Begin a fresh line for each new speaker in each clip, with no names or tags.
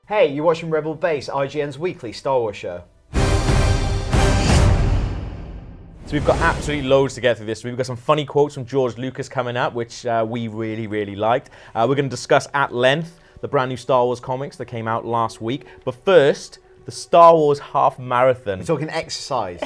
Hey, you're watching Rebel Base, IGN's weekly Star Wars show.
So we've got absolutely loads to get through this week. We've got some funny quotes from George Lucas coming up, which we really liked. We're going to discuss at length the brand new Star Wars comics that came out last week. But first, the Star Wars half marathon.
We're talking exercise.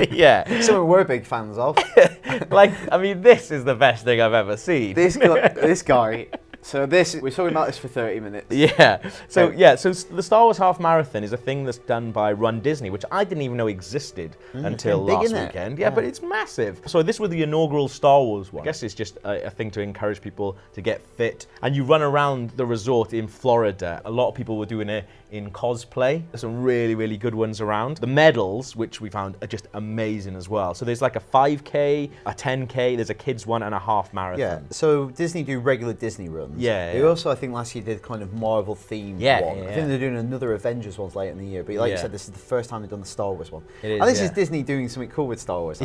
Yeah.
Something we're big fans of.
This is the best thing I've ever seen.
This guy. So we're talking about this for 30 minutes.
Yeah. So the Star Wars half marathon is a thing that's done by Run Disney, which I didn't even know existed until last weekend. Yeah, but it's massive. So this was the inaugural Star Wars one. I guess it's just a thing to encourage people to get fit. And you run around the resort in Florida. A lot of people were doing it in cosplay. There's some really good ones around. The medals, which we found, are just amazing as well. So there's like a 5K, a 10K, there's a kids one, and a half marathon.
Yeah, so Disney do regular Disney runs.
Yeah.
They also, I think, last year did kind of Marvel themed one. I think they're doing another Avengers ones later in the year. But like you said, this is the first time they've done the Star Wars one.
It is,
and this is Disney doing something cool with Star Wars.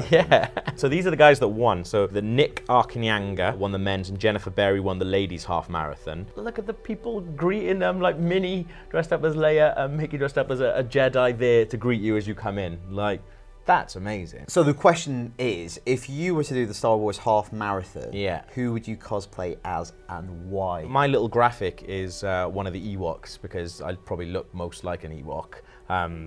So these are the guys that won. So the Nick Arcanyanga won the men's and Jennifer Berry won the ladies' half marathon. Look at the people greeting them, like Minnie dressed up as Leia and Mickey dressed up as a Jedi there to greet you as you come in. Like, that's amazing.
So the question is, if you were to do the Star Wars half marathon, who would you cosplay as and why?
My little graphic is one of the Ewoks, because I'd probably look most like an Ewok.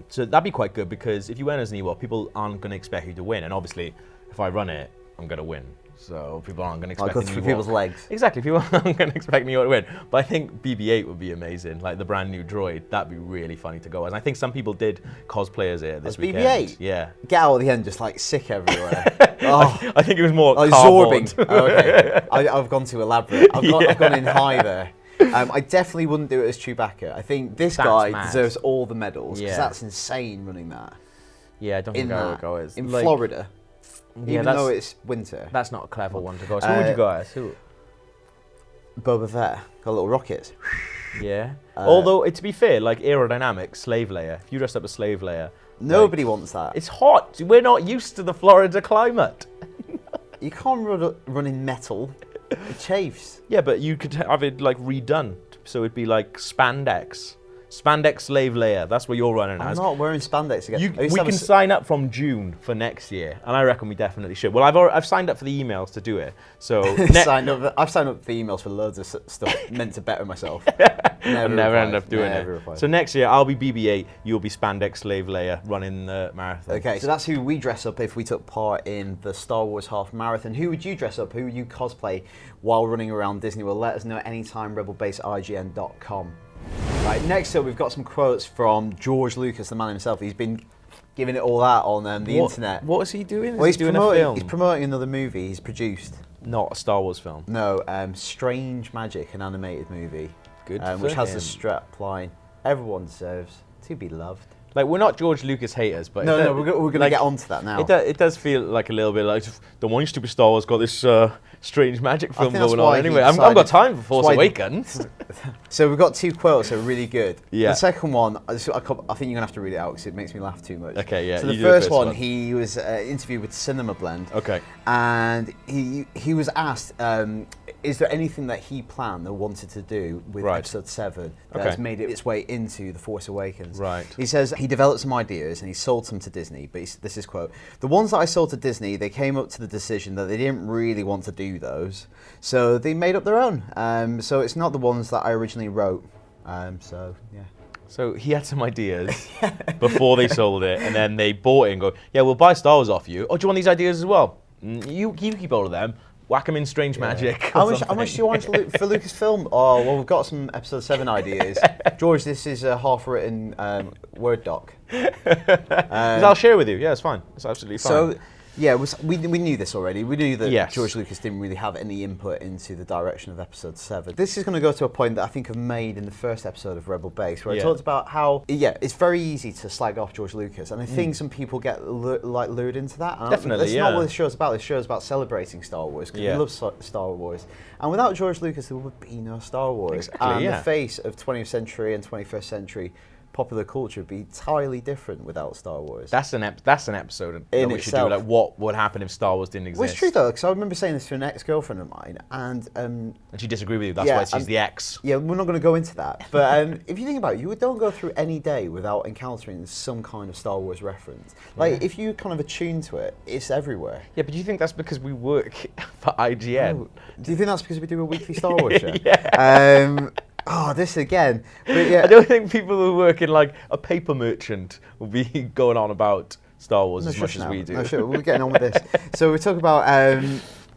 So that'd be quite good, because if you went as an Ewok, people aren't going to expect you to win. And obviously, if I run it, I'm going to win. So people aren't going to expect me to
through people's legs.
Exactly, people aren't going to expect me to win. But I think BB-8 would be amazing, like the brand new droid. That'd be really funny to go as. And I think some people did cosplay as it this weekend.
BB-8?
Yeah.
Get out at the end, just like sick everywhere.
I think it was more
like
cardboard.
Zorbing. Okay, I've gone too elaborate. I've gone in high there. I definitely wouldn't do it as Chewbacca. I think this guy deserves all the medals, because that's insane running that.
Yeah, I don't think I would go as.
In Florida. Even though it's winter.
That's not a clever one to go as. Who would you go as? Who?
Boba Fett. Got little rockets.
Yeah. Although, to be fair, like aerodynamic, Slave Leia. If you dressed up as Slave Leia.
Nobody wants that.
It's hot. We're not used to the Florida climate.
You can't run in metal. It chafes.
Yeah, but you could have it like redone. So it'd be like spandex. Spandex Slave Leia, that's what you're running as.
I'm not wearing spandex again.
We can sign up from June for next year, and I reckon we definitely should. Well, I've signed up for the emails to do it. So
I've signed up for emails for loads of stuff meant to better myself.
Never end up doing it. So next year I'll be BB-8, you'll be Spandex Slave Leia running the marathon.
Okay, so that's who we dress up if we took part in the Star Wars half marathon. Who would you dress up? Who would you cosplay while running around Disney World? Let us know anytime. rebelbaseign.com. Right, next up we've got some quotes from George Lucas, the man himself. He's been giving it all out on the internet.
What is he doing?
Well,
he's doing a film.
He's promoting another movie he's produced.
Not a Star Wars film.
No, Strange Magic, an animated movie.
Good
which
for
has
him.
the strap line, everyone deserves to be loved.
Like, we're not George Lucas haters, but...
No, we're going to get onto that now.
It does feel like a little bit like, the one stupid Star Wars got this Strange Magic film going on anyway. I've got time for Force Awakens.
So we've got two quotes that are really good.
Yeah.
The second one, I think you're going to have to read it out because it makes me laugh too much.
Okay, yeah.
So the first one, he was interviewed with Cinema Blend.
Okay.
And he was asked, is there anything that he planned or wanted to do with Episode 7 that has made its way into The Force Awakens?
Right.
He says he developed some ideas and he sold some to Disney, but this is quote, "The ones that I sold to Disney, they came up to the decision that they didn't really want to do those, so they made up their own. So it's not the ones that I originally wrote. So, yeah."
So he had some ideas before they sold it, and then they bought it and go, yeah, we'll buy Star Wars off you. Oh, do you want these ideas as well? You keep all of them. Whack them in Strange Magic.
How much do you want for Lucasfilm? Oh, well, we've got some Episode 7 ideas. George, this is a half-written Word doc.
I'll share with you. Yeah, it's fine. It's absolutely fine.
So, yeah, we knew this already. We knew that
Yes.
George Lucas didn't really have any input into the direction of Episode 7. This is going to go to a point that I think I've made in the first episode of Rebel Base, where I talked about how, it's very easy to slag off George Lucas, and I think some people get lured into that. And
Definitely,
that's not what this show's about. This show's about celebrating Star Wars, because we love Star Wars. And without George Lucas, there would be no Star Wars.
Exactly,
and the face of 20th century and 21st century popular culture would be entirely different without Star Wars.
That's an episode that we should do. Like, what would happen if Star Wars didn't exist?
Well, it's true though, because I remember saying this to an ex-girlfriend of mine, and
she disagreed with you. That's why she's the ex.
Yeah, we're not going to go into that. But if you think about it, you don't go through any day without encountering some kind of Star Wars reference. Like, if you kind of attune to it, it's everywhere.
Yeah, but do you think that's because we work for IGN?
Oh, do you think that's because we do a weekly Star Wars show?
Yeah.
Oh, this again. But yeah.
I don't think people who work in like a paper merchant will be going on about Star Wars as much as we do.
No, sure. We're getting on with this. So we talk about.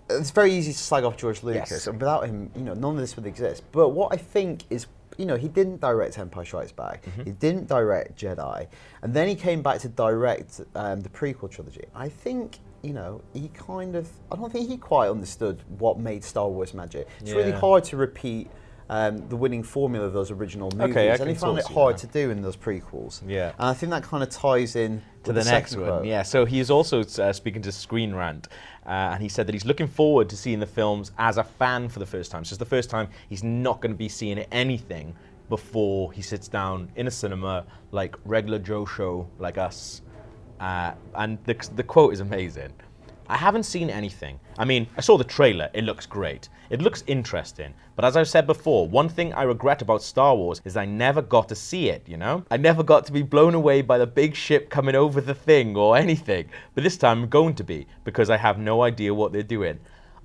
It's very easy to slag off George Lucas, and without him, none of this would exist. But what I think is, he didn't direct Empire Strikes Back. He didn't direct Jedi, and then he came back to direct the prequel trilogy. I think. He kind of. I don't think he quite understood what made Star Wars magic. It's really hard to repeat. The winning formula of those original movies, and he found it hard to do in those prequels.
Yeah,
and I think that kind of ties in
to the next one. Quote. Yeah, so he is also speaking to Screen Rant, and he said that he's looking forward to seeing the films as a fan for the first time. So it's the first time he's not going to be seeing anything before he sits down in a cinema like regular Joe show like us. And the quote is amazing. I haven't seen anything. I mean, I saw the trailer, it looks great. It looks interesting. But as I've said before, one thing I regret about Star Wars is I never got to see it, I never got to be blown away by the big ship coming over the thing or anything. But this time I'm going to be, because I have no idea what they're doing.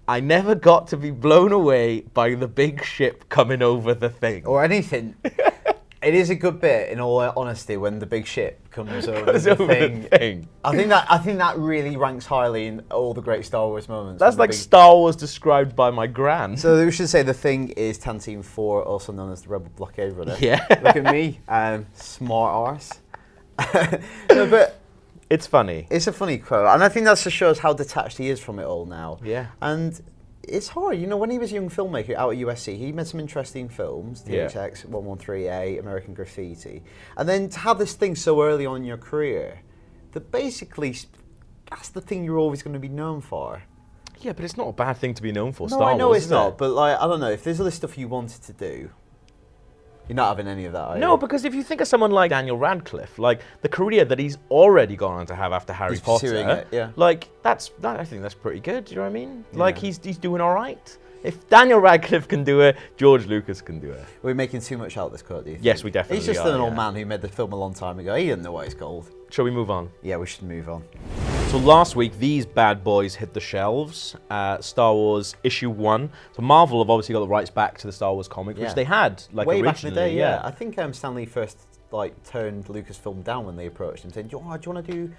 I never got to be blown away by the big ship coming over the thing.
Or anything. It is a good bit, in all honesty, when the big ship comes over the thing. I think that really ranks highly in all the great Star Wars moments.
That's like Star Wars described by my gran.
So we should say the thing is Tantive 4, also known as the Rebel Blockade Runner.
Yeah.
Look at me, smart arse. No, but
it's funny.
It's a funny quote, and I think that just shows how detached he is from it all now.
Yeah.
And it's hard, when he was a young filmmaker out at USC, he made some interesting films, THX 113A, American Graffiti, and then to have this thing so early on in your career, that basically, that's the thing you're always going to be known for.
Yeah, but it's not a bad thing to be known for, Star
Wars.
No,
I know it's not, but I don't know, if there's other stuff you wanted to do, you're not having any of that, are you?
No, because if you think of someone like Daniel Radcliffe, like the career that he's already gone on to have after Harry Potter, I think that's pretty good. Do you know what I mean? Yeah. Like he's doing all right. If Daniel Radcliffe can do it, George Lucas can do it.
We're making too much out of this quote, do you think?
Yes, we definitely are.
He's just an old man who made the film a long time ago. He didn't know what it's called.
Shall we move on?
Yeah, we should move on.
So last week, these bad boys hit the shelves. Star Wars issue 1. So Marvel have obviously got the rights back to the Star Wars comic, which they had like
way
originally.
Back in the day, yeah. I think Stan Lee first turned Lucasfilm down when they approached him, saying, "Do you want to do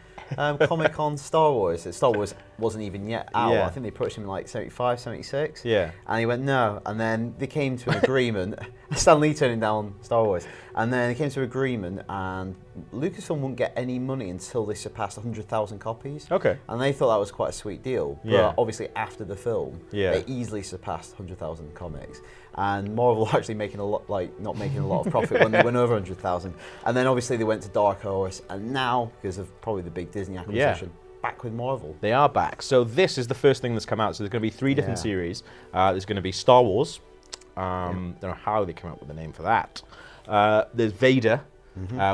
comic on Star Wars?" Star Wars wasn't even yet out. Yeah. I think they approached him in like 75, 76.
Yeah.
And he went no, and then they came to an agreement. Stan Lee turning down Star Wars, and then they came to an agreement, and Lucasfilm wouldn't get any money until they surpassed 100,000 copies.
Okay.
And they thought that was quite a sweet deal. But obviously after the film, they easily surpassed 100,000 comics. And Marvel were actually making a lot, not making a lot of profit when they went over 100,000. And then obviously they went to Dark Horse, and now, because of probably the big Disney acquisition, back with Marvel.
They are back. So this is the first thing that's come out. So there's going to be 3 different series. There's going to be Star Wars. Don't know how they came up with the name for that. There's Vader.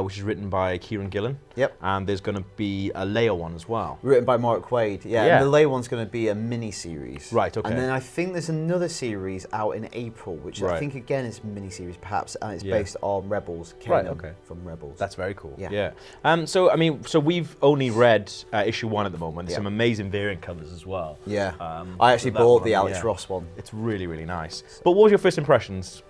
Which is written by Kieran Gillen.
Yep.
And there's going to be a Leia one as well.
Written by Mark Waid. Yeah. And the Leia one's going to be a mini-series.
Right, okay.
And then I think there's another series out in April, which I think again is a mini-series perhaps, and it's based on Rebels. From Rebels.
That's very cool. Yeah. So we've only read issue 1 at the moment. There's some amazing variant covers as well.
Yeah. I actually bought the Alex Ross one.
It's really, really nice. But what was your first impressions?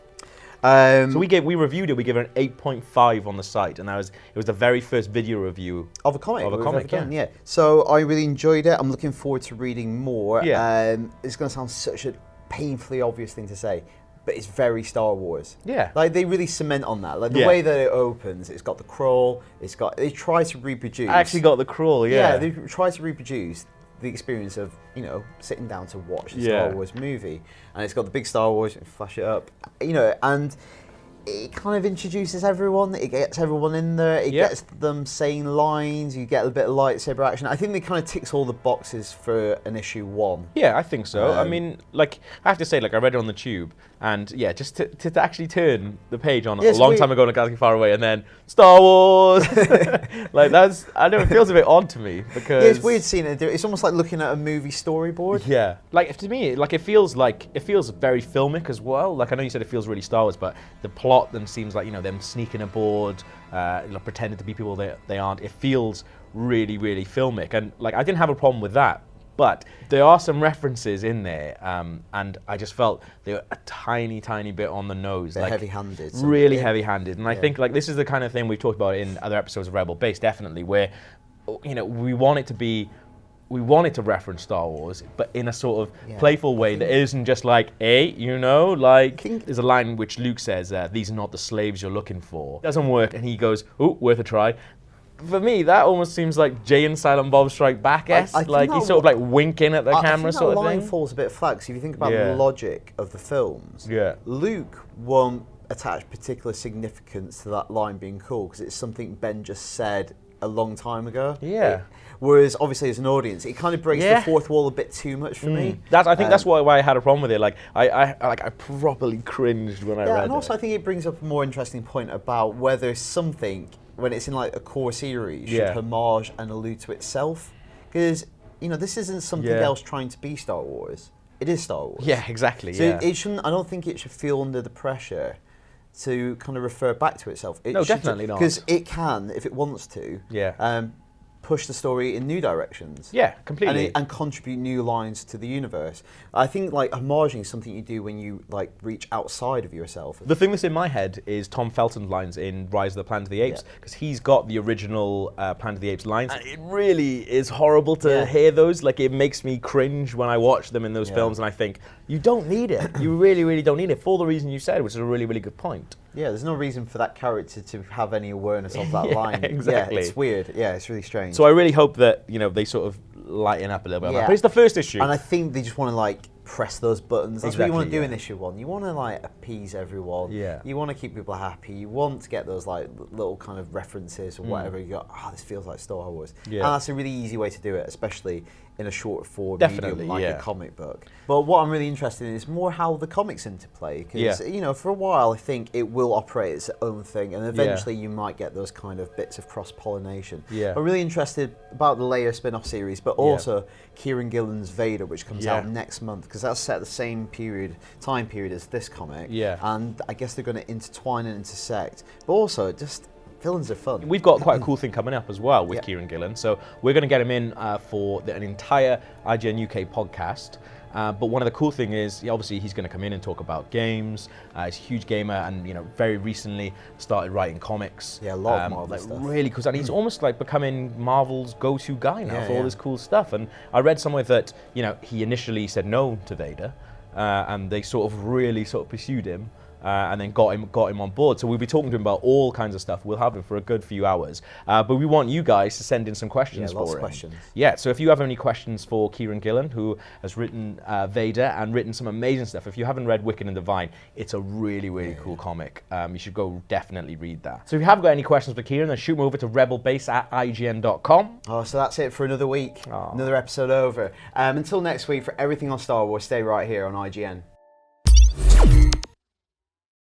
So we reviewed it. We gave it an 8.5 on the site, and it was the very first video review
of a comic. Yeah. So I really enjoyed it. I'm looking forward to reading more.
Yeah.
It's going to sound such a painfully obvious thing to say, but it's very Star Wars.
Yeah.
Like they really cement on that. Like the way that it opens, it's got the crawl. They try to reproduce.
I actually got the crawl. Yeah.
Yeah. They try to reproduce the experience of sitting down to watch the Star Wars movie, and it's got the big Star Wars, flash it up, and it kind of introduces everyone. It gets everyone in there. It gets them saying lines. You get a bit of lightsaber action. I think it kind of ticks all the boxes for an issue 1.
Yeah, I think so. I mean, like, I have to say, like, I read it on the tube, and yeah, just to actually turn the page on a long time ago in a galaxy far away, and then Star Wars. Like, that's, I know, it feels a bit odd to me because
it's weird seeing it. It's almost like looking at a movie storyboard.
Yeah, like to me, like it feels very filmic as well. Like I know you said it feels really Star Wars, but the plot then seems like, you know, them sneaking aboard, pretending to be people they aren't. It feels really, really filmic, and like I didn't have a problem with that. But there are some references in there, and I just felt they were a tiny, tiny bit on the nose.
They're
like,
heavy-handed.
Really heavy-handed. And I think like this is the kind of thing we've talked about in other episodes of Rebel Base, definitely, where, you know, we want it to reference Star Wars, but in a sort of playful way that isn't just like, hey, you know, like, there's a line which Luke says, these are not the slaves you're looking for. Doesn't work, and he goes, oh, worth a try. For me, that almost seems like Jay and Silent Bob Strike Back-esque. Like he's sort of like winking at the camera, sort of thing.
That line falls a bit flat, because if you think about the logic of the films, Luke won't attach particular significance to that line being cool, because it's something Ben just said a long time ago. Yeah. Whereas obviously as an audience, it kind of breaks the fourth wall a bit too much for me.
I think that's why I had a problem with it. Like I properly cringed when I read it.
And also I think it brings up a more interesting point about whether something, when it's in like a core series, should homage and allude to itself. Because, you know, this isn't something else trying to be Star Wars. It is Star Wars.
Yeah, exactly.
So it shouldn't. I don't think it should feel under the pressure to kind of refer back to itself.
No, definitely not.
Because it can, if it wants to, push the story in new directions.
Yeah, completely.
And contribute new lines to the universe. I think like homaging is something you do when you like reach outside of yourself.
The thing that's in my head is Tom Felton's lines in Rise of the Planet of the Apes, because he's got the original Planet of the Apes lines. And it really is horrible to hear those. Like it makes me cringe when I watch them in those films, and I think, you don't need it. You really, really don't need it, for the reason you said, which is a really, really good point.
Yeah, there's no reason for that character to have any awareness of that line.
Exactly.
Yeah, it's weird. Yeah, it's really strange.
So I really hope that, you know, they sort of lighten up a little bit on that. But it's the first issue.
And I think they just want to like press those buttons. That's what you want to do in issue 1. You want to like appease everyone. Yeah. You want to keep people happy. You want to get those like little kind of references or whatever. You go, this feels like Star Wars. Yeah. And that's a really easy way to do it, especially in a short form medium like a comic book. But what I'm really interested in is more how the comics interplay, because you know, for a while I think it will operate its own thing, and eventually you might get those kind of bits of cross-pollination. I'm really interested about the Leia spin-off series, but also Kieran Gillen's Vader, which comes out next month, because that's set at the same time period as this comic. And I guess they're going to intertwine and intersect, but also just villains are fun.
We've got quite a cool thing coming up as well with Kieran Gillen. So we're going to get him in for an entire IGN UK podcast. But one of the cool thing is, obviously, he's going to come in and talk about games. He's a huge gamer, and you know, very recently started writing comics.
Yeah, a lot of Marvel stuff.
Really cool. And he's almost like becoming Marvel's go-to guy now for all this cool stuff. And I read somewhere that, you know, he initially said no to Vader, and they sort of really pursued him. And then got him on board. So we'll be talking to him about all kinds of stuff. We'll have him for a good few hours. But we want you guys to send in some questions for him.
Lots of questions.
Yeah, so if you have any questions for Kieran Gillen, who has written Vader and written some amazing stuff. If you haven't read Wicked and Divine, it's a really, really cool comic. You should go definitely read that. So if you have got any questions for Kieran, then shoot me over to rebelbase@ign.com.
Oh, so that's it for another week. Another episode over. Until next week, for everything on Star Wars, stay right here on IGN.